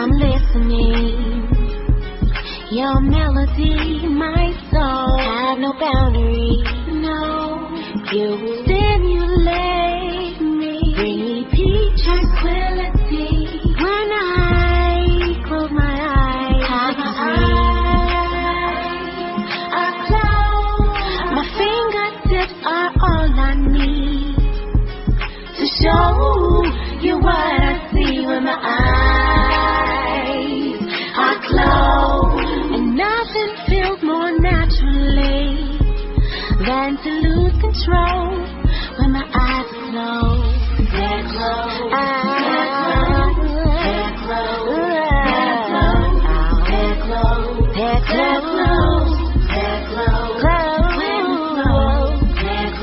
I'm listening. Your melody, my soul, have no boundaries. No, you stimulate me, bring me peace, tranquility. When I close my eyes, I close. My fingertips are all I need to show you what I see when my eyes are closed. And nothing feels more naturally than to lose control when my eyes are closed. They're closed. They're closed. They're closed. They're closed. They're closed. They're closed.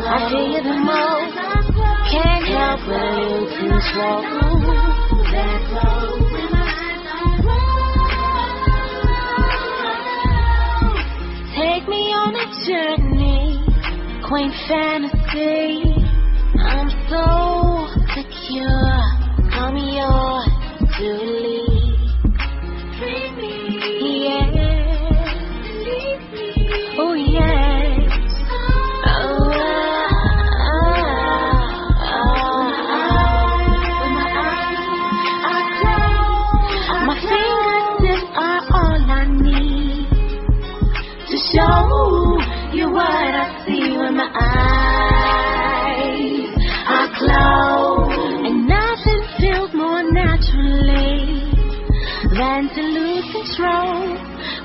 I feel the most. Can't help but lose control. They're closed. Take me on a journey, quaint fantasy. I'm so secure. I'm yours to lead. Free me, yeah. Leave me, oh yeah. Oh, when my eyes are closed, my fingertips are all I need to show you what I see when my eyes are closed. And nothing feels more naturally than to lose control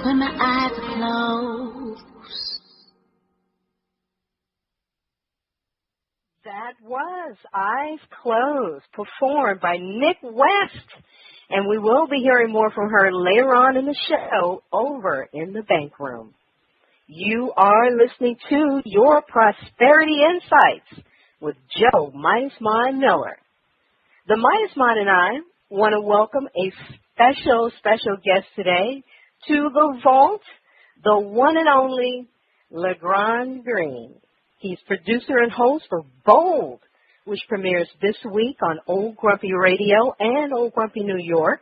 when my eyes are closed. That was Eyes Closed, performed by Nik West. And we will be hearing more from her later on in the show over in the bank room. You are listening to Your Prosperity Insights with Joe Midas Mind Miller. The Midas Mind and I want to welcome a special guest today to the vault, the one and only LeGrand Green. He's producer and host for Bold, which premieres this week on Old Grumpy Radio and Old Grumpy New York.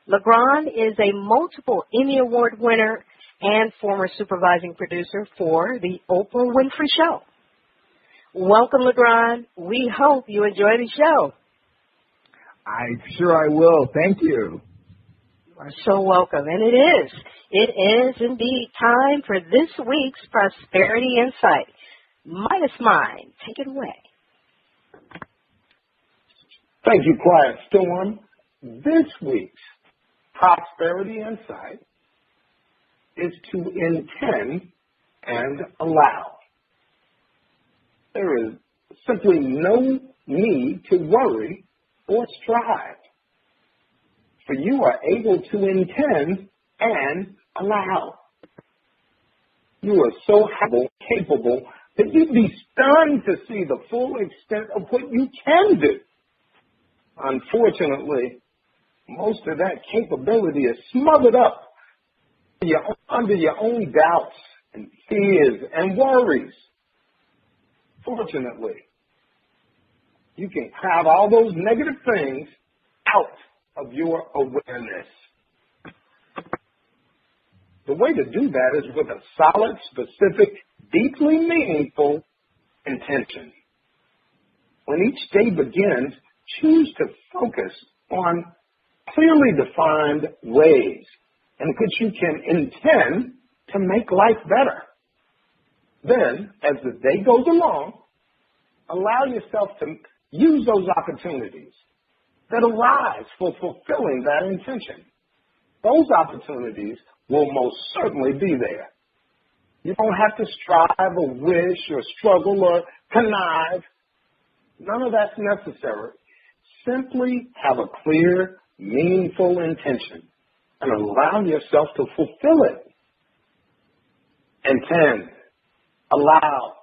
LeGrand is a multiple Emmy Award winner and former supervising producer for The Oprah Winfrey Show. Welcome, LeGrand. We hope you enjoy the show. I'm sure I will. Thank you. You are so welcome. And it is indeed time for this week's Prosperity Insight. Midas Mind, take it away. Thank you, Quiet Storm. This week's Prosperity Insight is to intend and allow. There is simply no need to worry or strive, for you are able to intend and allow. You are so capable that you'd be stunned to see the full extent of what you can do. Unfortunately, most of that capability is smothered up under your own doubts and fears and worries. Fortunately, you can crowd all those negative things out of your awareness. The way to do that is with a solid, specific, deeply meaningful intention. When each day begins, choose to focus on clearly defined ways in which you can intend to make life better. Then, as the day goes along, allow yourself to use those opportunities that arise for fulfilling that intention. Those opportunities will most certainly be there. You don't have to strive or wish or struggle or connive. None of that's necessary. Simply have a clear, meaningful intention and allow yourself to fulfill it. Intend, allow,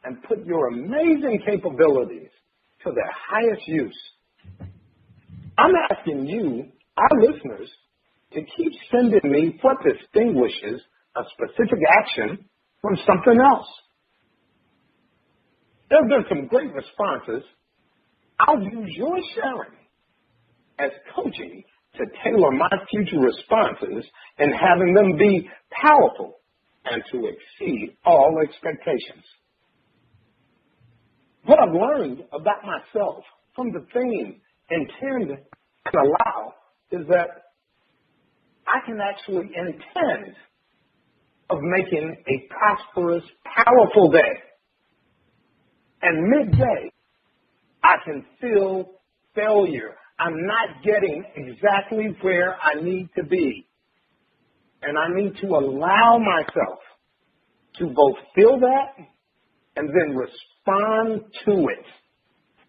and put your amazing capabilities to their highest use. I'm asking you, our listeners, to keep sending me what distinguishes a specific action from something else. There have been some great responses. I'll use your sharing as coaching to tailor my future responses and having them be powerful and to exceed all expectations. What I've learned about myself from the theme intend and allow is that I can actually intend of making a prosperous, powerful day. And midday, I can feel failure. I'm not getting exactly where I need to be. And I need to allow myself to both feel that and then respond to it.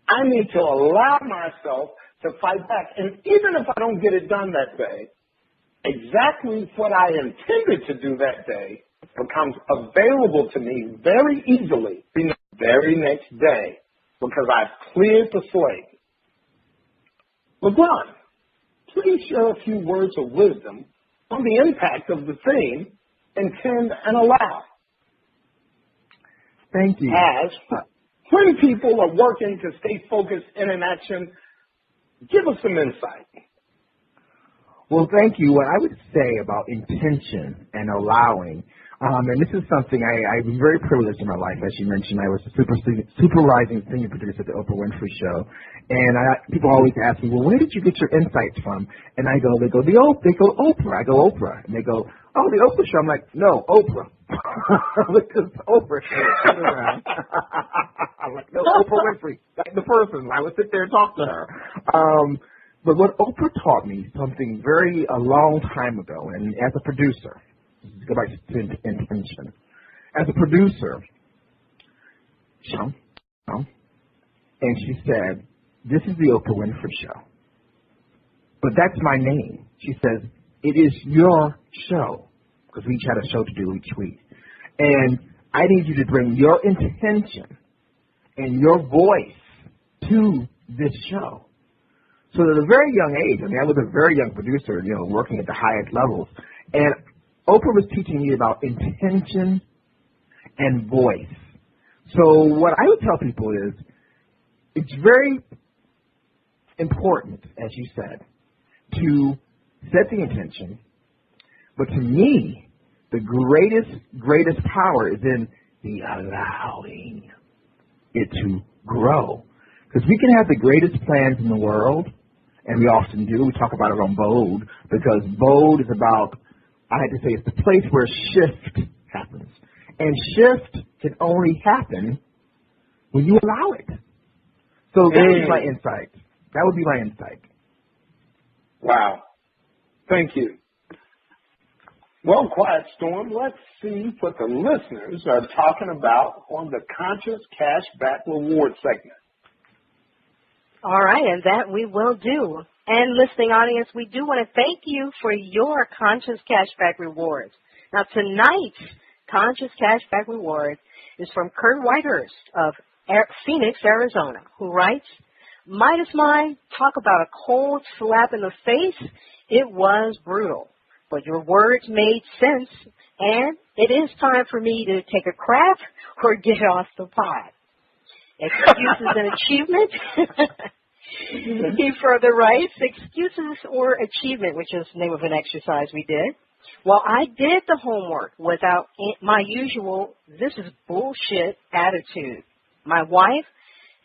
I need to allow myself to fight back. And even if I don't get it done that day, exactly what I intended to do that day becomes available to me very easily the very next day because I've cleared the slate. LeBron, please share a few words of wisdom on the impact of the theme, intend and allow. Thank you. As when people are working to stay focused in an action, give us some insight. Well, thank you. What I would say about intention and allowing, and this is something I'm very privileged in my life. As you mentioned, I was a supervising senior producer at the Oprah Winfrey Show. And people always ask me, well, where did you get your insights from? And they go, Oprah. I go, Oprah. And they go, oh, the Oprah Show. I'm like, no, Oprah. Because Oprah Show. I'm like, no, Oprah Winfrey. Like the person. I would sit there and talk to her. But what Oprah taught me something a long time ago, and as a producer, go back to intention. As a producer, and she said, this is the Oprah Winfrey Show. But that's my name. She says, it is your show, because we each had a show to do each week. And I need you to bring your intention and your voice to this show. So at a very young age, I was a very young producer, working at the highest levels. And Oprah was teaching me about intention and voice. So what I would tell people is, it's very important, as you said, to set the intention. But to me, the greatest power is in the allowing it to grow. Because we can have the greatest plans in the world, and we often do. We talk about it on Bold, because Bold is about, I had to say, it's the place where shift happens. And shift can only happen when you allow it. So that would be my insight. That would be my insight. Wow. Thank you. Well, Quiet Storm, let's see what the listeners are talking about on the Conscious Cashback Reward segment. All right, and that we will do. And listening audience, we do want to thank you for your Conscious Cashback Rewards. Now, tonight's Conscious Cashback Reward is from Kurt Whitehurst of Phoenix, Arizona, who writes, Midas Mind, talk about a cold slap in the face. It was brutal, but your words made sense, and it is time for me to take a crap or get off the pot. Excuses and achievement. He further writes, excuses or achievement, which is the name of an exercise we did. Well, I did the homework without my usual, this is bullshit attitude. My wife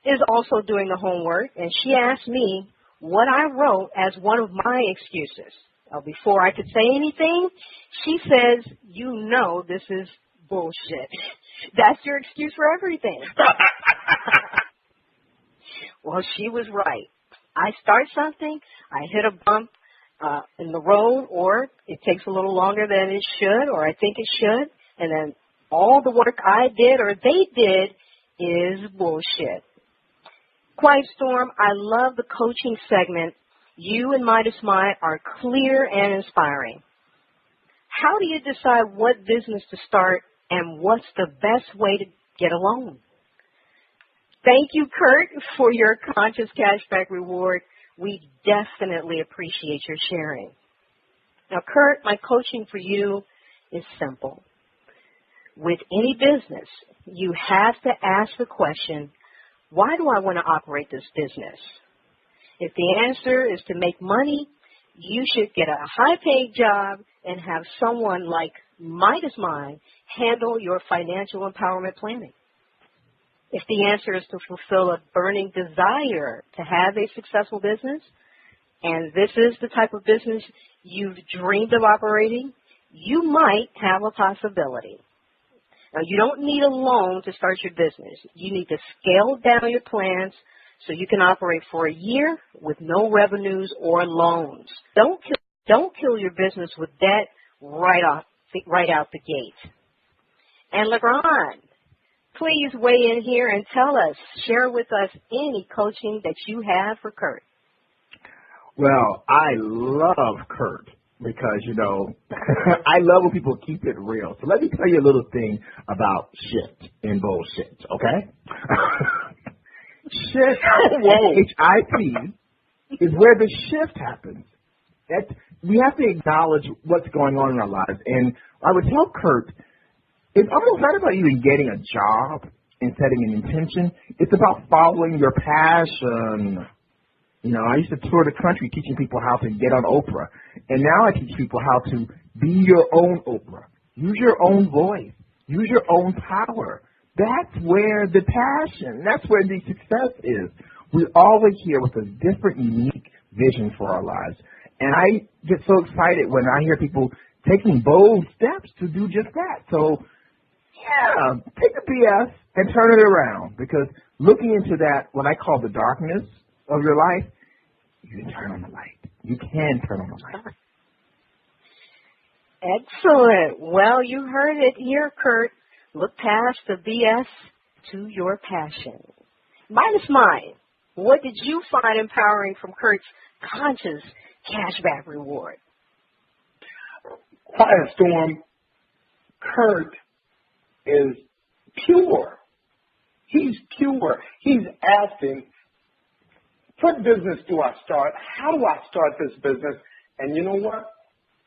is also doing the homework, and she asked me what I wrote as one of my excuses. Before I could say anything, she says, this is bullshit. That's your excuse for everything. Well, she was right. I start something, I hit a bump in the road, or it takes a little longer than it should, or I think it should, and then all the work I did or they did is bullshit. Quiet Storm, I love the coaching segment. You and Midas Mind are clear and inspiring. How do you decide what business to start and what's the best way to get a loan? Thank you, Kurt, for your Conscious Cashback Reward. We definitely appreciate your sharing. Now, Kurt, my coaching for you is simple. With any business, you have to ask the question, why do I want to operate this business? If the answer is to make money, you should get a high-paid job and have someone like Midas Mind handle your financial empowerment planning. If the answer is to fulfill a burning desire to have a successful business, and this is the type of business you've dreamed of operating, you might have a possibility. Now, you don't need a loan to start your business. You need to scale down your plans so you can operate for a year with no revenues or loans. Don't kill your business with debt right out the gate. And LeGrand, please weigh in here and share with us any coaching that you have for Kurt. Well, I love Kurt because, I love when people keep it real. So let me tell you a little thing about shit and bullshit, okay? Shit, HIP, is where the shift happens. We have to acknowledge what's going on in our lives. And I would tell Kurt, it's almost not about even getting a job and setting an intention. It's about following your passion. I used to tour the country teaching people how to get on Oprah. And now I teach people how to be your own Oprah. Use your own voice. Use your own power. That's where the passion, that's where the success is. We're always here with a different, unique vision for our lives. And I get so excited when I hear people taking bold steps to do just that. So, yeah, take the BS and turn it around. Because looking into that, what I call the darkness of your life, you can turn on the light. You can turn on the light. Excellent. Well, you heard it here, Kurt. Look past the BS to your passion. Midas Mind, what did you find empowering from Kurt's conscious cashback reward? Quiet Storm, Kurt is pure. He's pure. He's asking, what business do I start? How do I start this business? And you know what?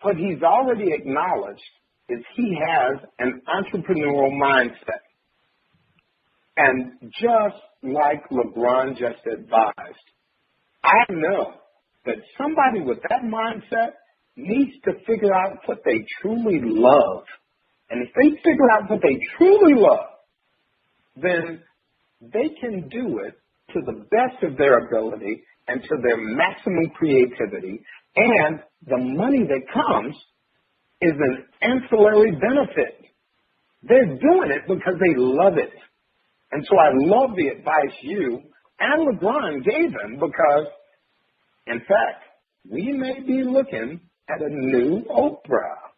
What he's already acknowledged is he has an entrepreneurial mindset. And just like LeBron just advised, I know that somebody with that mindset needs to figure out what they truly love. And if they figure out what they truly love, then they can do it to the best of their ability and to their maximum creativity. And the money that comes is an ancillary benefit. They're doing it because they love it. And so I love the advice you and LeBron gave him because, in fact, we may be looking at a new Oprah.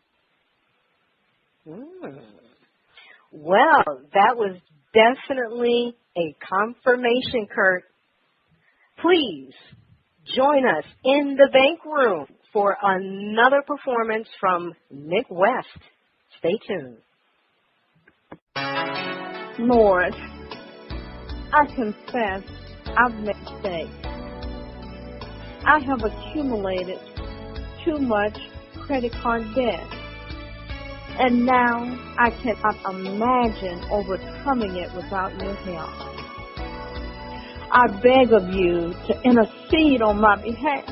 Well, that was definitely a confirmation, Kurt. Please join us in the bank room for another performance from Nik West. Stay tuned. Lord, I confess I've made mistakes. I have accumulated too much credit card debt, and now I cannot imagine overcoming it without your help. I beg of you to intercede on my behalf.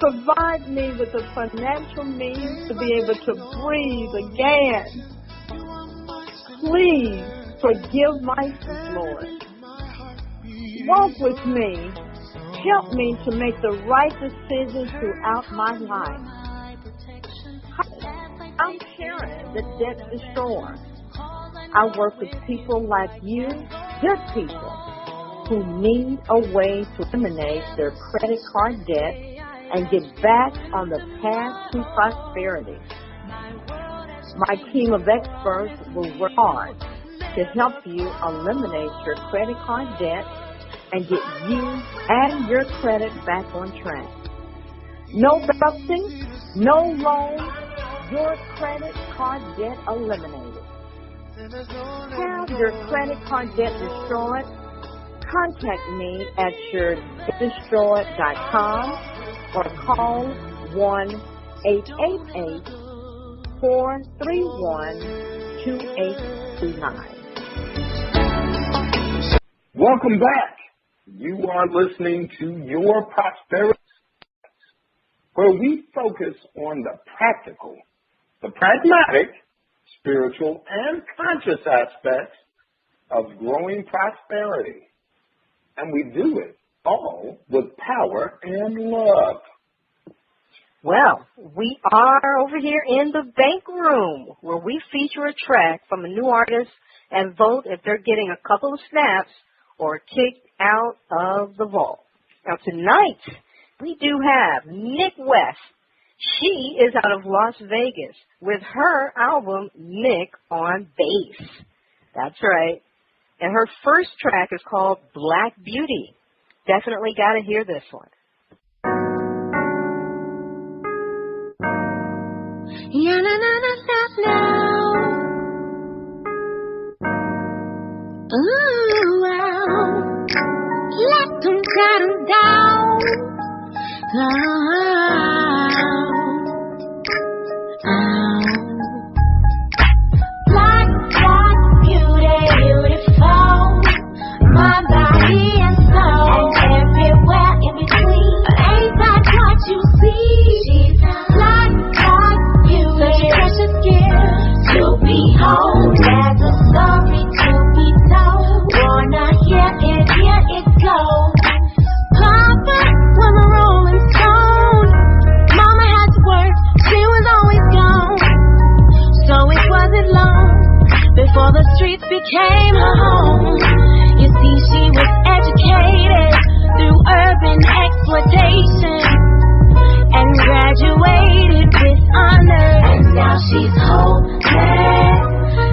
Provide me with the financial means to be able to breathe again. Please forgive my sins, Lord. Walk with me. Help me to make the right decisions throughout my life. I'm Karen, the debt destroyer. I work with people like you, good people, who need a way to eliminate their credit card debt and get back on the path to prosperity. My team of experts will work hard to help you eliminate your credit card debt and get you and your credit back on track. No bankruptcy, no loan, your credit card debt eliminated. Have your credit card debt destroyed? Contact me at yourdebtdestroyed.com or call 1-888-431-2829. Welcome back. You are listening to Your Prosperity. where we focus on the practical, the pragmatic, spiritual, and conscious aspects of growing prosperity. And we do it all with power and love. Well, we are over here in the bank room where we feature a track from a new artist and vote if they're getting a couple of snaps or kicked out of the vault. Now tonight, we do have Nik West. She is out of Las Vegas with her album, Nik on Bass. That's right. And her first track is called Black Beauty. Definitely got to hear this one. Yeah, na na na na now. Ooh, wow. Let them settle down. Black, black beauty, beautiful. My body and soul, everywhere in between. Ain't that what you see? She's black, black beauty, such a precious gift to behold. There's a story to be told. Wanna hear it go. Papa was a rolling stone. Mama had to work, she was always gone. So it wasn't long before the streets became her home. You see, she was educated through urban exploitation and graduated with honors. And now she's hopeless,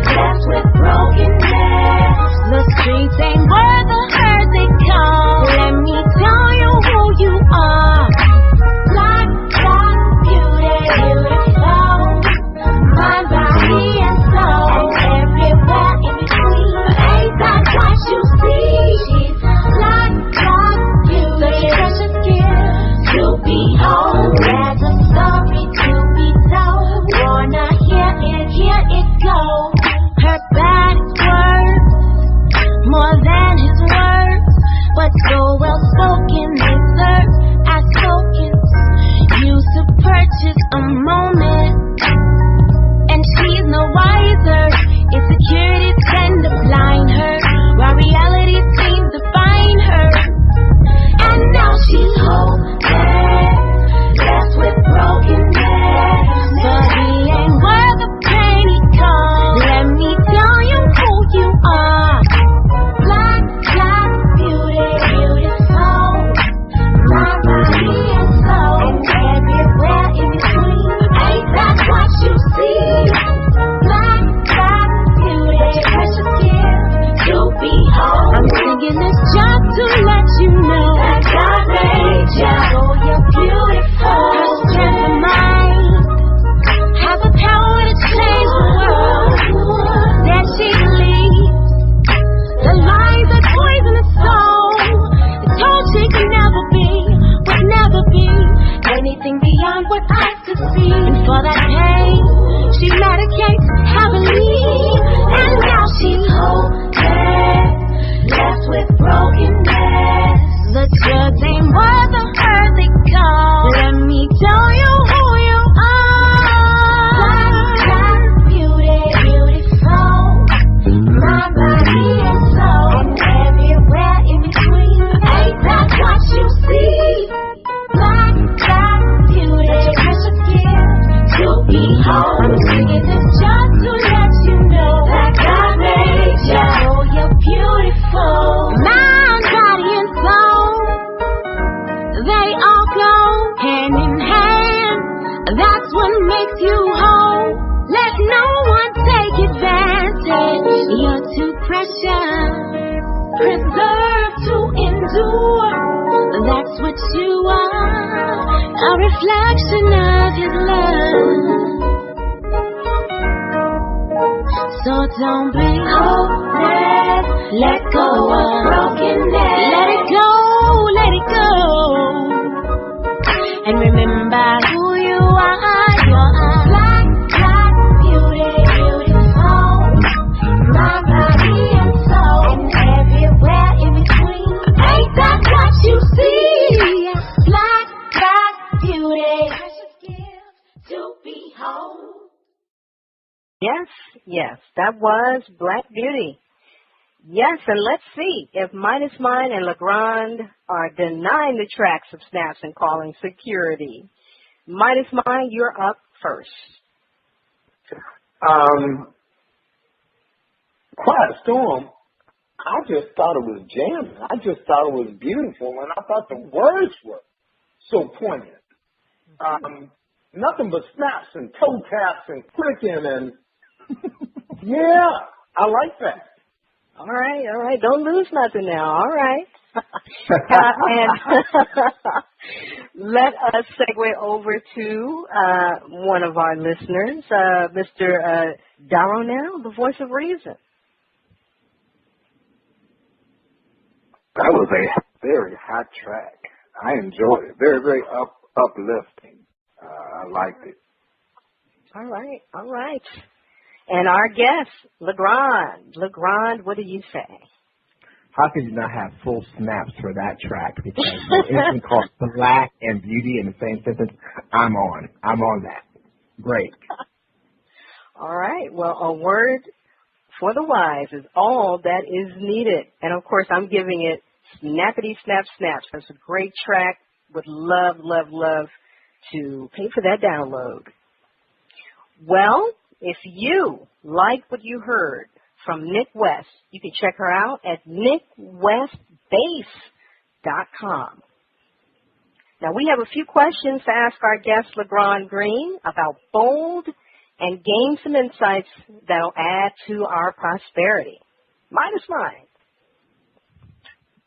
left with brokenness. The streets ain't worth the hurt they call. Let me tell you who you are. Black, black beauty, beautiful. My body and soul, everywhere in between. Ain't that what you see? She's black, black beauty, such a precious gift to behold. There's a story to be told. Wanna hear it go. Her bad words, more than his words, but so well spoken they serve as tokens used to purchase a moment. And she's no wiser. Insecurities tend to blind her, while reality seems to find her. And now she's hopeless, left with brokenness. But he ain't worth the pain he caused. Let me tell you who you are. Black, black beauty, beautiful. My body and soul, everywhere in between. Ain't that what you see? Black, black beauty, precious gift to behold. I'm singing this just to let you know that God made you. Oh, you're beautiful. Her strength of mind has the power to change the world that she believes. The lies that poison the soul, the told she could never be, would never be anything beyond what I could see. And for that pain, she medicates heavily. And now she's hopeless, left with brokenness. The drugs ain't worth the hurt they call. Let me tell you who you are. Black, black beauty, beautiful. My body and soul, everywhere in between. Ain't that what you see? Black, black beauty, such a precious gift to behold. I'm singing this just to let you know that God made you. Oh, you're beautiful. Mind, body, and soul, they all go hand in hand. That's what makes you whole. Let no one take advantage. You're too precious, preserved to endure. That's what you are, a reflection of His love. So don't be hopeless, let go of brokenness. Let it go, let it go. And remember who you are. You're a black, black beauty, beautiful. My body and soul, and everywhere in between. Ain't that what you see? Black, black beauty. yes, that was Black Beauty. Yes, and let's see if Midas Mind and Legrand are denying the tracks of snaps and calling security. Midas Mind, you're up first. Quiet Storm, I just thought it was jamming. I just thought it was beautiful, and I thought the words were so poignant. Nothing but snaps and toe taps and clicking, and yeah, I like that. All right. Don't lose nothing now. All right. And let us segue over to one of our listeners, Mr. Darrow, the voice of reason. That was a very hot track. I enjoyed it. Very, very uplifting. I liked it. All right. And our guest, Legrand. Legrand, what do you say? How could you not have full snaps for that track? Because it's called Black and Beauty in the same sentence. I'm on that. Great. All right. Well, a word for the wise is all that is needed. And, of course, I'm giving it snappity snap snaps. That's a great track. Would love to pay for that download. Well, if you like what you heard from Nik West, you can check her out at nikwestbass.com. Now, we have a few questions to ask our guest, Legrand Green, about bold and gain some insights that will add to our prosperity. Midas Mind.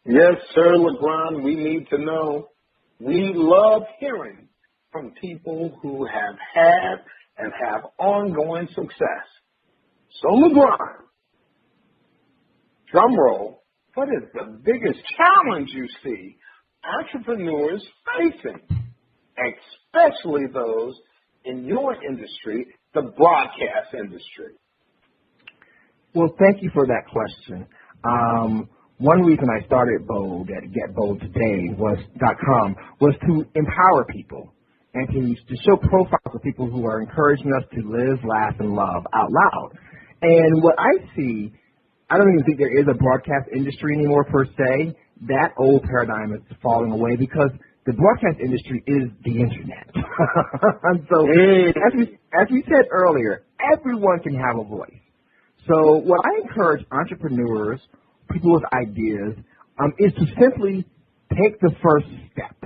Yes, sir, Legrand, we need to know. We love hearing from people who have had and have ongoing success. So, Legrand, drum roll, what is the biggest challenge you see entrepreneurs facing, especially those in your industry, the broadcast industry? Well, thank you for that question. One reason I started Bold at GetBoldToday.com was to empower people and to show profiles of people who are encouraging us to live, laugh, and love out loud. And what I see, I don't even think there is a broadcast industry anymore per se. That old paradigm is falling away because the broadcast industry is the internet. And so, as we said earlier, everyone can have a voice. So what I encourage entrepreneurs, people with ideas, is to simply take the first step.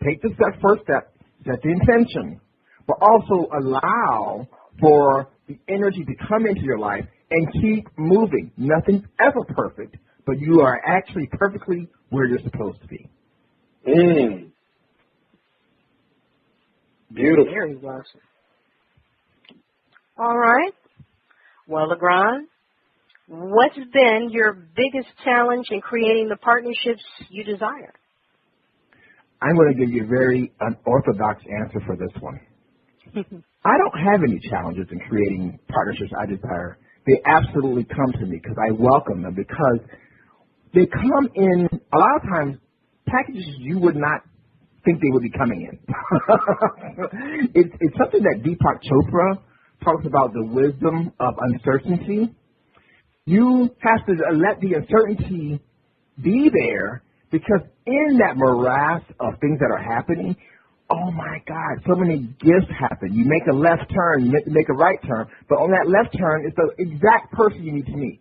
Take the first step, set the intention, but also allow for the energy to come into your life and keep moving. Nothing's ever perfect, but you are actually perfectly where you're supposed to be. Beautiful. Very well. All right. Well, Legrand, what's been your biggest challenge in creating the partnerships you desire? I'm going to give you a very unorthodox answer for this one. I don't have any challenges in creating partnerships I desire. They absolutely come to me because I welcome them, because they come in, a lot of times, packages you would not think they would be coming in. It's something that Deepak Chopra talks about, the wisdom of uncertainty. You have to let the uncertainty be there, because in that morass of things that are happening, oh my God, so many gifts happen. You make a left turn, you make a right turn, but on that left turn, it's the exact person you need to meet.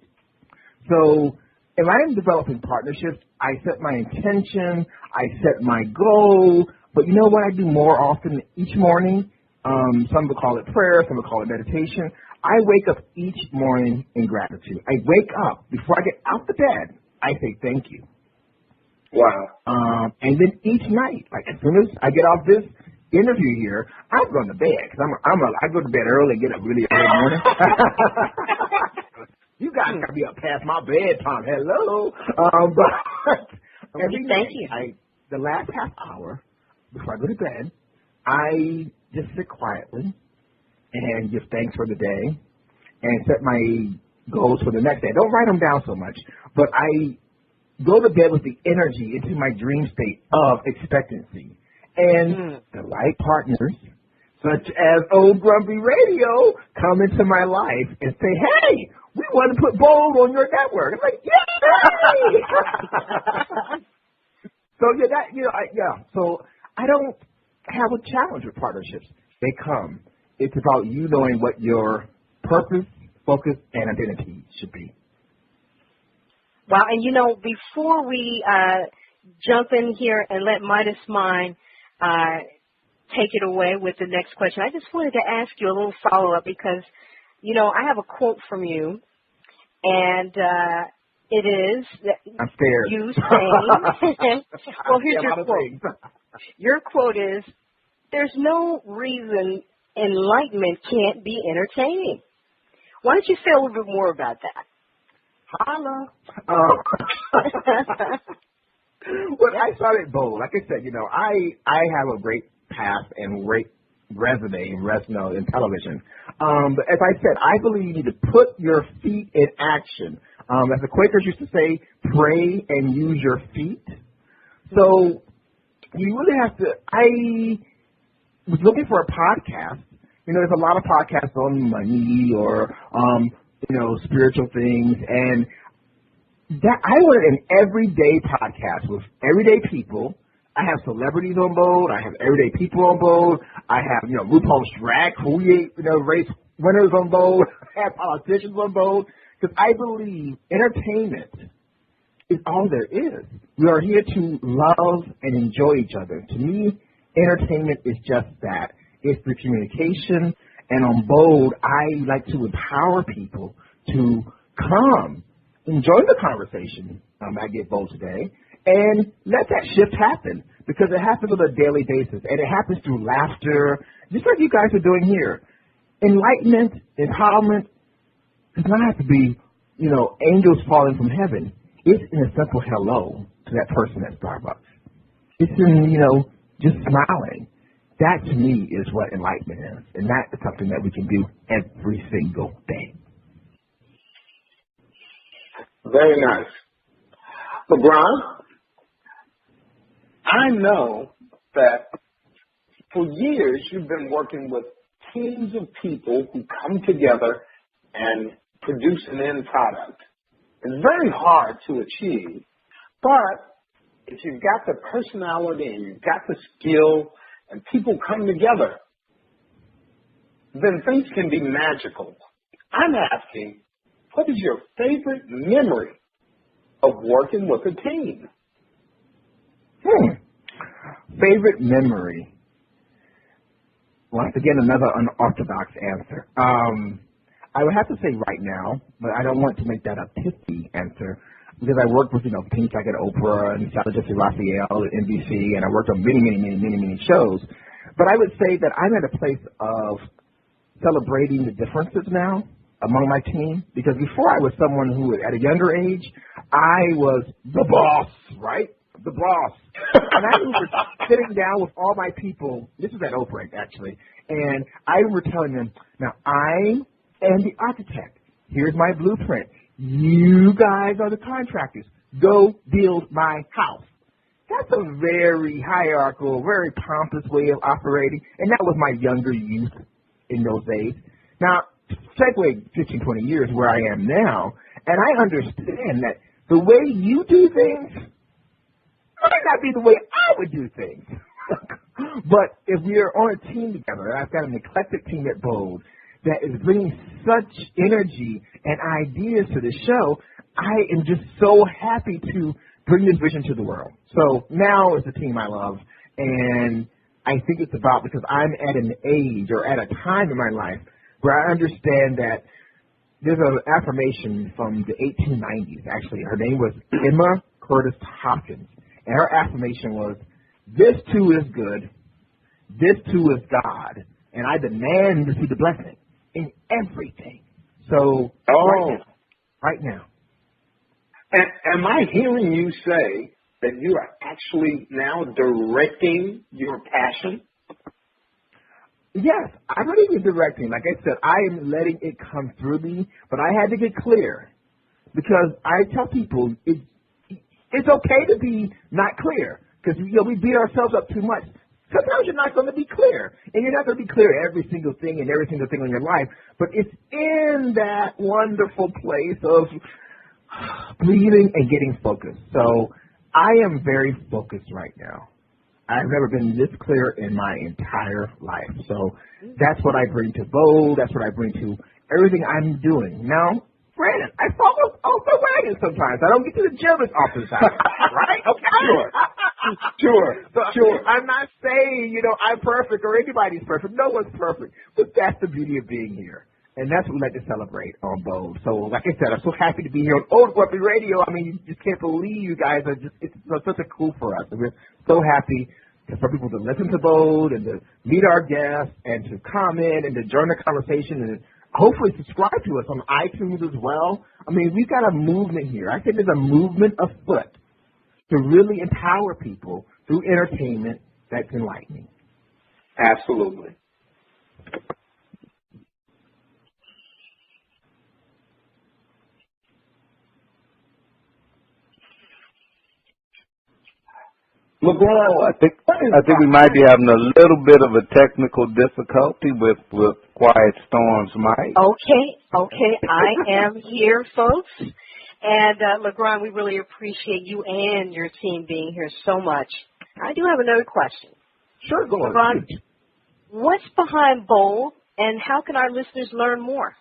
So if I am developing partnerships, I set my intention, I set my goal, but you know what I do more often each morning? Some will call it prayer, some will call it meditation. I wake up each morning in gratitude. I wake up, before I get out the bed, I say thank you. Wow. And then each night, like as soon as I get off this interview here, I'm going to bed, because I go to bed early and get up really early in the morning. You guys got to be up past my bedtime. Hello. But every Thank night, you. The last half hour before I go to bed, I just sit quietly and give thanks for the day and set my goals for the next day. I don't write them down so much, but I go to bed with the energy into my dream state of expectancy. And the right partners, such as Old Grumpy Radio, come into my life and say, hey, we want to put Bold on your network. I'm like, yay! So I don't have a challenge with partnerships. They come. It's about you knowing what your purpose, focus, and identity should be. Well, and before we jump in here and let Midas Mind take it away with the next question, I just wanted to ask you a little follow-up because, I have a quote from you, and it is I'm scared. You saying, well, here's your quote. Your quote is, there's no reason enlightenment can't be entertaining. Why don't you say a little bit more about that? Holla. Well, I started Bold. Like I said, I have a great path and great resume in television. But as I said, I believe you need to put your feet in action. As the Quakers used to say, pray and use your feet. So you really have to, I was looking for a podcast. There's a lot of podcasts on money or, spiritual things. And that I wanted an everyday podcast with everyday people. I have celebrities on Bold. I have everyday people on Bold. I have, RuPaul's Drag Queen, race winners on Bold. I have politicians on Bold. Because I believe entertainment is all there is. We are here to love and enjoy each other. To me, entertainment is just that. It's the communication. And on Bold, I like to empower people to come, enjoy the conversation I Get Bold today, and let that shift happen because it happens on a daily basis, and it happens through laughter, just like you guys are doing here. Enlightenment, empowerment does not have to be, angels falling from heaven. It's in a simple hello to that person at Starbucks. It's in, just smiling. That, to me, is what enlightenment is, and that is something that we can do every single day. Very nice. LeBron, I know that for years you've been working with teams of people who come together and produce an end product. It's very hard to achieve, but if you've got the personality and you've got the skill and people come together, then things can be magical. I'm asking, what is your favorite memory of working with a team? Favorite memory. Once again, another unorthodox answer. I would have to say right now, but I don't want to make that a pithy answer because I worked with, teams like at Oprah and Sarah Jessica Raphael at NBC, and I worked on many shows. But I would say that I'm at a place of celebrating the differences now among my team, because before I was someone who, at a younger age, I was the boss, right? The boss. And I remember sitting down with all my people. This was at Oprah, actually. And I remember telling them, now I am the architect. Here's my blueprint. You guys are the contractors. Go build my house. That's a very hierarchical, very pompous way of operating. And that was my younger youth in those days. Now, segue 15, 20 years where I am now, and I understand that the way you do things might not be the way I would do things. But if we are on a team together, and I've got an eclectic team at Bold that is bringing such energy and ideas to the show, I am just so happy to bring this vision to the world. So now it's a team I love, and I think it's about, because I'm at an age or at a time in my life where I understand that there's an affirmation from the 1890s, actually. Her name was Emma Curtis Hopkins. And her affirmation was, this too is good, this too is God, and I demand to see the blessing in everything. So right now. Am I hearing you say that you are actually now directing your passion? Yes, I'm not even directing. Like I said, I am letting it come through me, but I had to get clear because I tell people it's okay to be not clear because we beat ourselves up too much. Sometimes you're not going to be clear, and you're not going to be clear every single thing and every single thing in your life, but it's in that wonderful place of breathing and getting focused. So I am very focused right now. I've never been this clear in my entire life. So that's what I bring to Bold. That's what I bring to everything I'm doing. Now, granted, I fall off the wagon sometimes. I don't get to the gym as often as I right? Okay. Sure. I'm not saying, I'm perfect or anybody's perfect. No one's perfect. But that's the beauty of being here. And that's what we like to celebrate on Bold. So, like I said, I'm so happy to be here on Old Grumpy Radio. I mean, you just can't believe you guys are it's such a cool for us. And we're so happy for people to listen to Bold and to meet our guests and to comment and to join the conversation and hopefully subscribe to us on iTunes as well. I mean, we've got a movement here. I think there's a movement afoot to really empower people through entertainment that's enlightening. Absolutely. LeBron, I think we might be having a little bit of a technical difficulty with Quiet Storm's mic. Okay, I am here, folks. And, LeGrand, we really appreciate you and your team being here so much. I do have another question. Sure, go on. LeGrand, what's behind Bold, and how can our listeners learn more?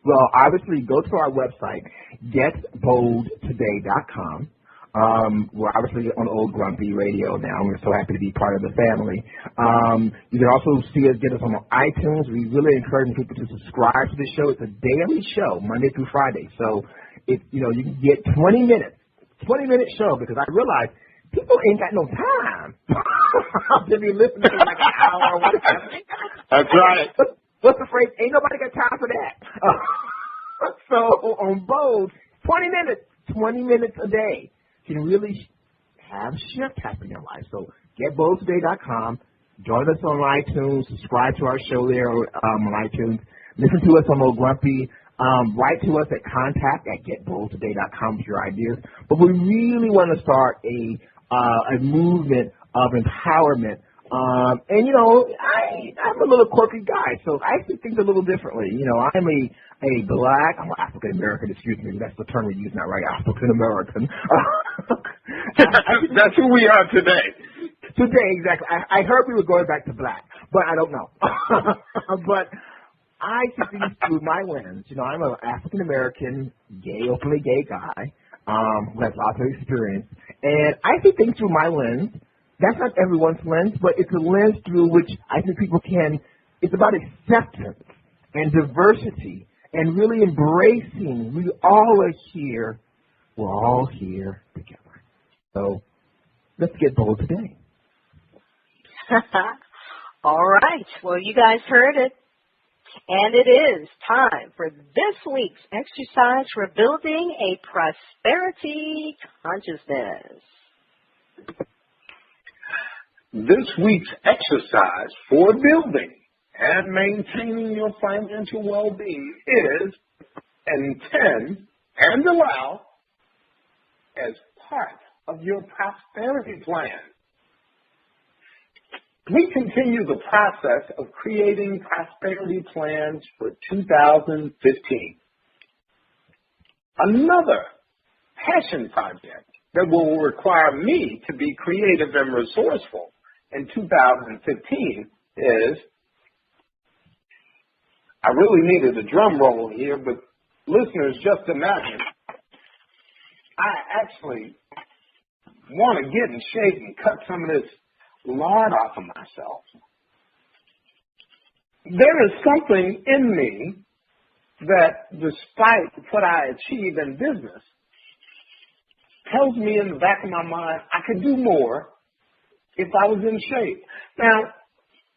Well, obviously, go to our website, getboldtoday.com. We're obviously on Old Grumpy Radio now. We're so happy to be part of the family. You can also get us on iTunes. We really encourage people to subscribe to the show. It's a daily show, Monday through Friday. So, you can get 20-minute show, because I realize people ain't got no time to be listening to like an hour or whatever. That's right. What's the phrase? Ain't nobody got time for that. So on Bold, 20 minutes a day can really have a shift happen in your life. So getboldtoday.com, join us on iTunes, subscribe to our show there on iTunes, listen to us on Old Grumpy, write to us at contact@getboldtoday.com with your ideas. But we really want to start a movement of empowerment. And I'm a little quirky guy, so I see things a little differently. I'm a black, African American, excuse me, that's the term we use now, right? African American. That's who we are today. Today, exactly. I heard we were going back to black, but I don't know. But I see things through my lens. I'm an African American, openly gay guy who has lots of experience, and I see things through my lens. That's not everyone's lens, but it's a lens through which I think people it's about acceptance and diversity and really embracing we all are here. We're all here together. So let's get bold today. All right. Well, you guys heard it. And it is time for this week's exercise for building a prosperity consciousness. This week's exercise for building and maintaining your financial well-being is intend and allow as part of your prosperity plan. We continue the process of creating prosperity plans for 2015. Another passion project that will require me to be creative and resourceful in 2015 is, I really needed a drum roll here, but listeners, just imagine, I actually want to get in shape and cut some of this lard off of myself. There is something in me that, despite what I achieve in business, tells me in the back of my mind I could do more if I was in shape. Now,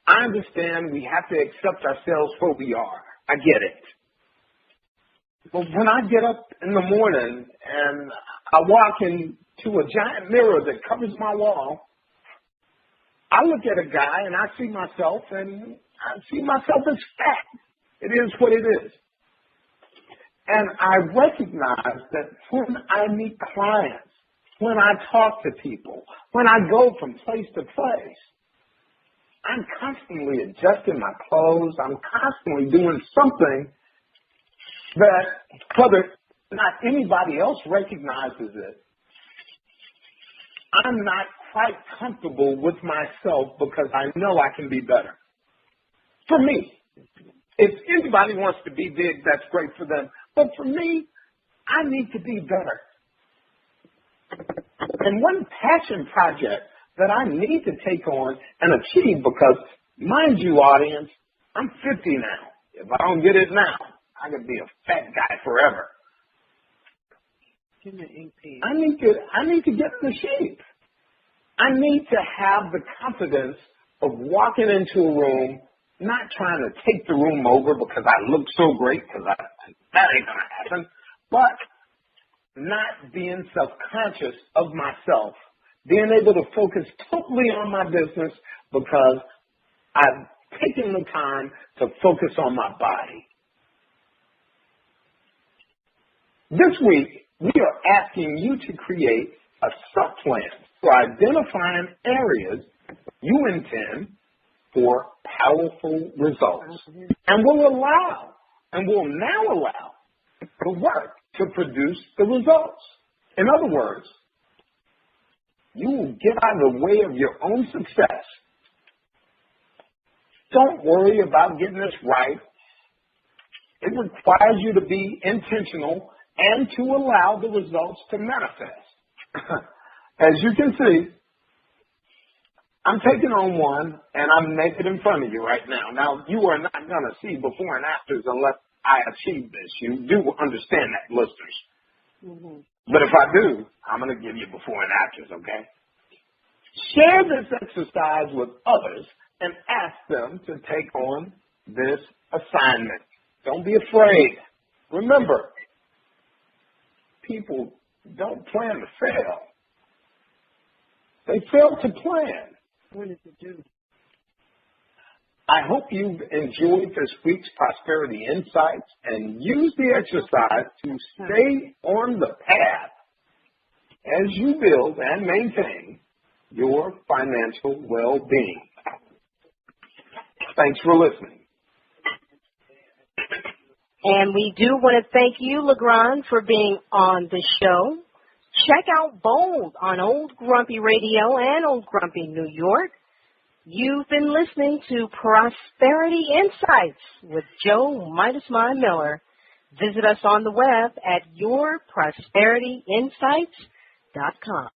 I understand we have to accept ourselves where we are. I get it. But when I get up in the morning and I walk into a giant mirror that covers my wall, I look at a guy and I see myself, and I see myself as fat. It is what it is. And I recognize that when I meet clients when I talk to people, when I go from place to place. I'm constantly adjusting my clothes. I'm constantly doing something that, whether not anybody else recognizes it, I'm not quite comfortable with myself because I know I can be better. For me, if anybody wants to be big, that's great for them. But for me, I need to be better. And one passion project that I need to take on and achieve, because, mind you, audience, I'm 50 now. If I don't get it now, I could be a fat guy forever. I need to get in shape. I need to have the confidence of walking into a room, not trying to take the room over because I look so great, because that ain't going to happen, but not being self-conscious of myself, being able to focus totally on my business because I've taken the time to focus on my body. This week, we are asking you to create a sub-plan for identifying areas you intend for powerful results, and will now allow the work to produce the results. In other words, you will get out of the way of your own success. Don't worry about getting this right. It requires you to be intentional and to allow the results to manifest. As you can see, I'm taking on one, and I'm naked in front of you right now. Now, you are not going to see before and afters unless I achieve this. You do understand that, listeners. Mm-hmm. But if I do, I'm going to give you before and afters, okay? Share this exercise with others and ask them to take on this assignment. Don't be afraid. Remember, people don't plan to fail. They fail to plan. What does it do? I hope you've enjoyed this week's Prosperity Insights and use the exercise to stay on the path as you build and maintain your financial well-being. Thanks for listening. And we do want to thank you, LeGrand, for being on the show. Check out Bold on Old Grumpy Radio and Old Grumpy New York. You've been listening to Prosperity Insights with Joe Midas Mind Miller. Visit us on the web at yourprosperityinsights.com.